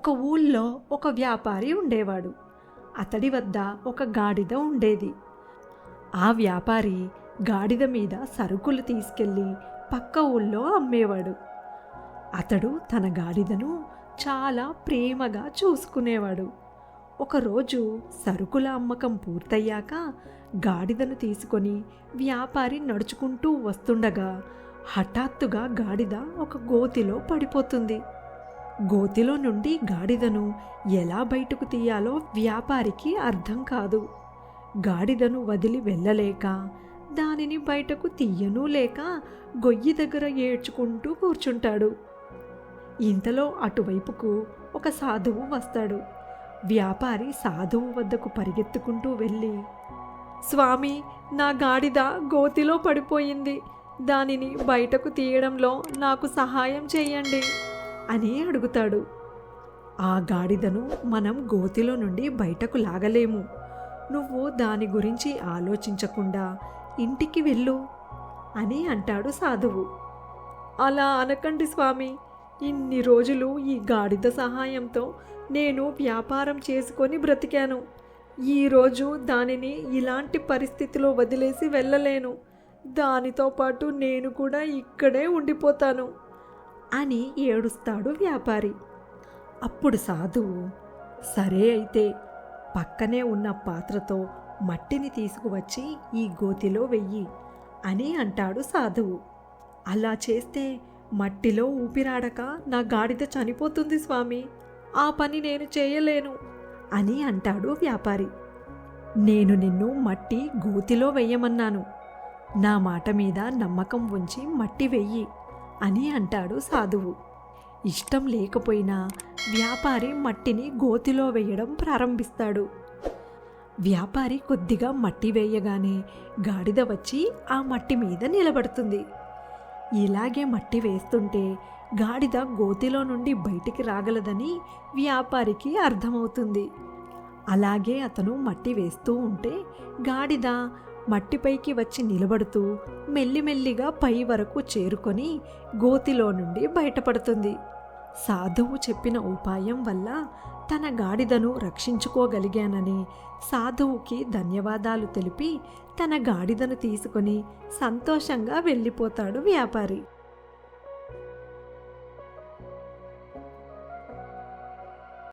ఒక ఊళ్ళో ఒక వ్యాపారి ఉండేవాడు. అతడి వద్ద ఒక గాడిద ఉండేది. ఆ వ్యాపారి గాడిద మీద సరుకులు తీసుకెళ్ళి పక్క ఊళ్ళో అమ్మేవాడు. అతడు తన గాడిదను చాలా ప్రేమగా చూసుకునేవాడు. ఒకరోజు సరుకుల అమ్మకం పూర్తయ్యాక గాడిదను తీసుకొని వ్యాపారి నడుచుకుంటూ వస్తుండగా హఠాత్తుగా గాడిద ఒక గోతిలో పడిపోతుంది. గోతిలో నుండి గాడిదను ఎలా బయటకు తీయాలో వ్యాపారికి అర్థం కాదు. గాడిదను వదిలి వెళ్ళలేక, దానిని బయటకు తీయనూ లేక గొయ్యి దగ్గర ఏడ్చుకుంటూ కూర్చుంటాడు. ఇంతలో అటువైపుకు ఒక సాధువు వస్తాడు. వ్యాపారి సాధువు వద్దకు పరిగెత్తుకుంటూ వెళ్ళి, స్వామి, నా గాడిద గోతిలో పడిపోయింది, దానిని బయటకు తీయడంలో నాకు సహాయం చేయండి అని అడుగుతాడు. ఆ గాడిదను మనం గోతిలో నుండి బయటకు లాగలేము. నువ్వు దాని గురించి ఆలోచించకుండా ఇంటికి వెళ్ళు అని అంటాడు సాధువు. అలా అనకండి స్వామి, ఇన్ని రోజులు ఈ గాడిద సహాయంతో నేను వ్యాపారం చేసుకొని బ్రతికాను. ఈరోజు దానిని ఇలాంటి పరిస్థితిలో వదిలేసి వెళ్ళలేను. దానితో పాటు నేను కూడా ఇక్కడే ఉండిపోతాను అని ఏడుస్తాడు వ్యాపారి. అప్పుడు సాధువు, సరే అయితే పక్కనే ఉన్న పాత్రతో మట్టిని తీసుకువచ్చి ఈ గోతిలో వెయ్యి అని అంటాడు సాధువు. అలా చేస్తే మట్టిలో ఊపిరాడక నా గాడిద చనిపోతుంది స్వామి, ఆ పని నేను చేయలేను అని అంటాడు వ్యాపారి. నేను నిన్ను మట్టి గోతిలో వెయ్యమన్నాను, నా మాట మీద నమ్మకం ఉంచి మట్టి వెయ్యి అని అంటాడు సాధువు. ఇష్టం లేకపోయినా వ్యాపారి మట్టిని గోతిలో వేయడం ప్రారంభిస్తాడు. వ్యాపారి కొద్దిగా మట్టి వేయగానే గాడిద వచ్చి ఆ మట్టి మీద నిలబడుతుంది. ఇలాగే మట్టి వేస్తుంటే గాడిద గోతిలో నుండి బయటికి రాగలదని వ్యాపారికి అర్థమవుతుంది. అలాగే అతను మట్టి వేస్తూ ఉంటే గాడిద మట్టిపైకి వచ్చి నిలబడుతూ మెల్లిమెల్లిగా పై వరకు చేరుకొని గోతిలో నుండి బయటపడుతుంది. సాధువు చెప్పిన ఉపాయం వల్ల తన గాడిదను రక్షించుకోగలిగానని సాధువుకి ధన్యవాదాలు తెలిపి తన గాడిదను తీసుకొని సంతోషంగా వెళ్ళిపోతాడు వ్యాపారి.